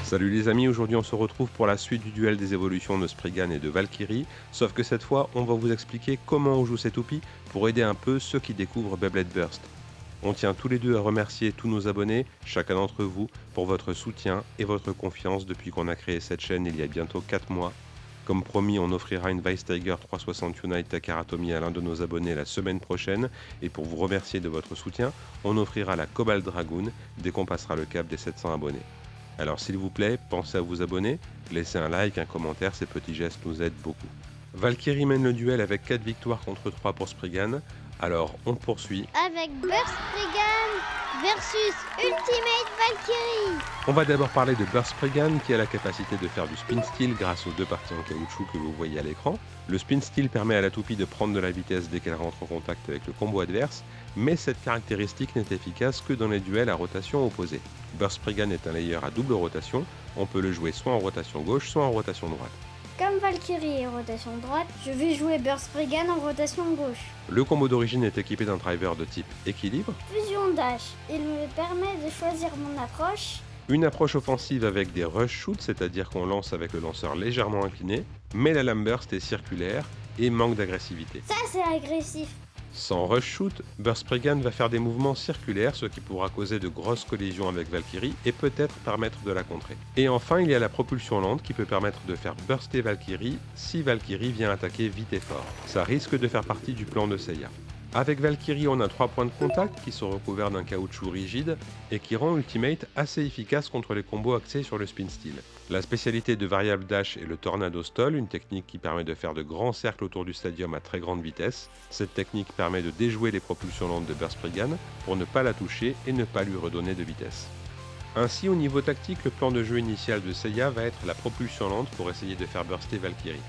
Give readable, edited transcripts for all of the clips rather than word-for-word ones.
Salut les amis, aujourd'hui on se retrouve pour la suite du duel des évolutions de Spriggan et de Valkyrie, sauf que cette fois on va vous expliquer comment on joue ces toupies pour aider un peu ceux qui découvrent Beyblade Burst. On tient tous les deux à remercier tous nos abonnés, chacun d'entre vous, pour votre soutien et votre confiance depuis qu'on a créé cette chaîne il y a bientôt 4 mois. Comme promis, on offrira une Vice Tiger 360 Unite Takaratomi à l'un de nos abonnés la semaine prochaine, et pour vous remercier de votre soutien, on offrira la Cobalt Dragoon dès qu'on passera le cap des 700 abonnés. Alors s'il vous plaît, pensez à vous abonner, laissez un like, un commentaire, ces petits gestes nous aident beaucoup. Valkyrie mène le duel avec 4 victoires contre 3 pour Spriggan, alors on poursuit. Avec Burst Spriggan versus Ultimate Valkyrie. On va d'abord parler de Burst Spriggan qui a la capacité de faire du spin steel grâce aux deux parties en caoutchouc que vous voyez à l'écran. Le spin steel permet à la toupie de prendre de la vitesse dès qu'elle rentre en contact avec le combo adverse, mais cette caractéristique n'est efficace que dans les duels à rotation opposée. Burst Spriggan est un layer à double rotation, on peut le jouer soit en rotation gauche, soit en rotation droite. Comme Valkyrie est rotation droite, je vais jouer Burst Spriggan en rotation gauche. Le combo d'origine est équipé d'un driver de type équilibre, Fusion Dash, il me permet de choisir mon approche. une approche offensive avec des rush shoots, c'est-à-dire qu'on lance avec le lanceur légèrement incliné, mais la lame burst est circulaire et manque d'agressivité. Ça c'est agressif. Sans rush shoot, Burst Spriggan va faire des mouvements circulaires, ce qui pourra causer de grosses collisions avec Valkyrie et peut-être permettre de la contrer. Et enfin, il y a la propulsion lente qui peut permettre de faire burster Valkyrie si Valkyrie vient attaquer vite et fort. Ça risque de faire partie du plan de Seiya. Avec Valkyrie, on a 3 points de contact qui sont recouverts d'un caoutchouc rigide et qui rend Ultimate assez efficace contre les combos axés sur le spin steel. La spécialité de Variable Dash est le Tornado Stall, une technique qui permet de faire de grands cercles autour du stadium à très grande vitesse. Cette technique permet de déjouer les propulsions lentes de Burst Spriggan pour ne pas la toucher et ne pas lui redonner de vitesse. Ainsi, au niveau tactique, le plan de jeu initial de Seiya va être la propulsion lente pour essayer de faire burster Valkyrie.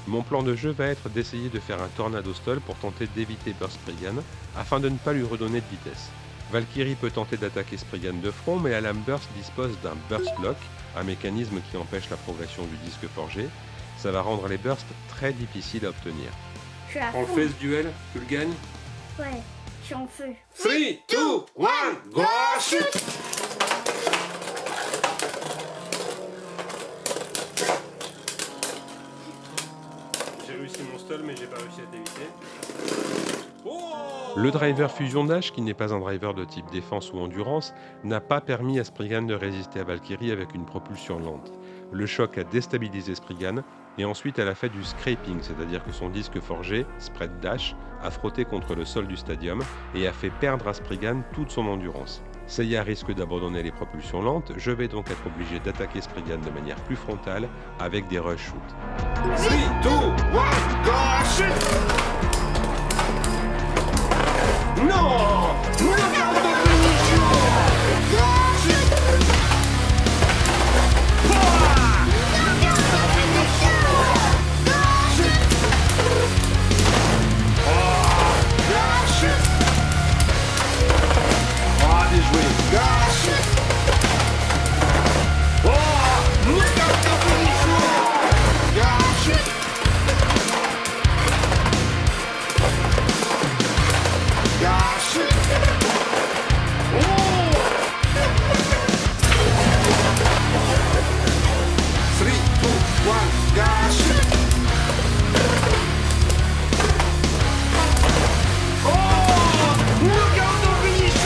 Mon plan de jeu va être d'essayer de faire un Tornado Stall pour tenter d'éviter Burst Spriggan afin de ne pas lui redonner de vitesse. Valkyrie peut tenter d'attaquer Spriggan de front, mais la lame Burst dispose d'un Burst Lock, un mécanisme qui empêche la progression du disque forgé. Ça va rendre les bursts très difficiles à obtenir. Je suis à On le fond. fait ce duel, tu le gagnes. Ouais, je suis en feu. 3, 2, 1, go shoot! J'ai réussi mon stall, mais j'ai pas réussi à t'éviter. Le driver Fusion Dash, qui n'est pas un driver de type défense ou endurance, n'a pas permis à Spriggan de résister à Valkyrie avec une propulsion lente. Le choc a déstabilisé Spriggan, et ensuite elle a fait du scraping, c'est-à-dire que son disque forgé, Spread Dash, a frotté contre le sol du stadium et a fait perdre à Spriggan toute son endurance. Seiya risque d'abandonner les propulsions lentes, je vais donc être obligé d'attaquer Spriggan de manière plus frontale avec des rush shoots. 3, 2, 1, go shoot! No! Knockout the finish! Go shoot! Knockout the finish! Go shoot! Go shoot! Bien joué! Go shoot! Knockout the finish! Go shoot! Gosh! Oh! 3, 2, 1, gosh! Oh! Look out the finish!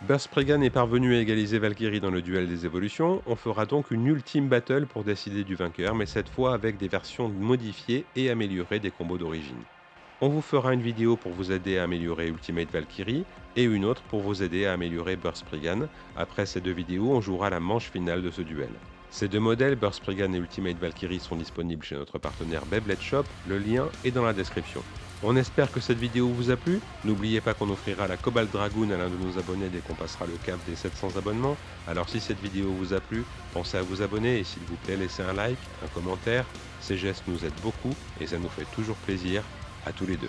Burst Spriggan est parvenu à égaliser Valkyrie dans le duel des évolutions, on fera donc une ultime battle pour décider du vainqueur, mais cette fois avec des versions modifiées et améliorées des combos d'origine. On vous fera une vidéo pour vous aider à améliorer Ultimate Valkyrie, et une autre pour vous aider à améliorer Burst Spriggan. Après ces 2 vidéos, on jouera la manche finale de ce duel. Ces 2 modèles, Burst Spriggan et Ultimate Valkyrie, sont disponibles chez notre partenaire Beyblade Shop, le lien est dans la description. On espère que cette vidéo vous a plu. N'oubliez pas qu'on offrira la Cobalt Dragoon à l'un de nos abonnés dès qu'on passera le cap des 700 abonnements. Alors si cette vidéo vous a plu, pensez à vous abonner et s'il vous plaît laissez un like, un commentaire. Ces gestes nous aident beaucoup et ça nous fait toujours plaisir à tous les deux.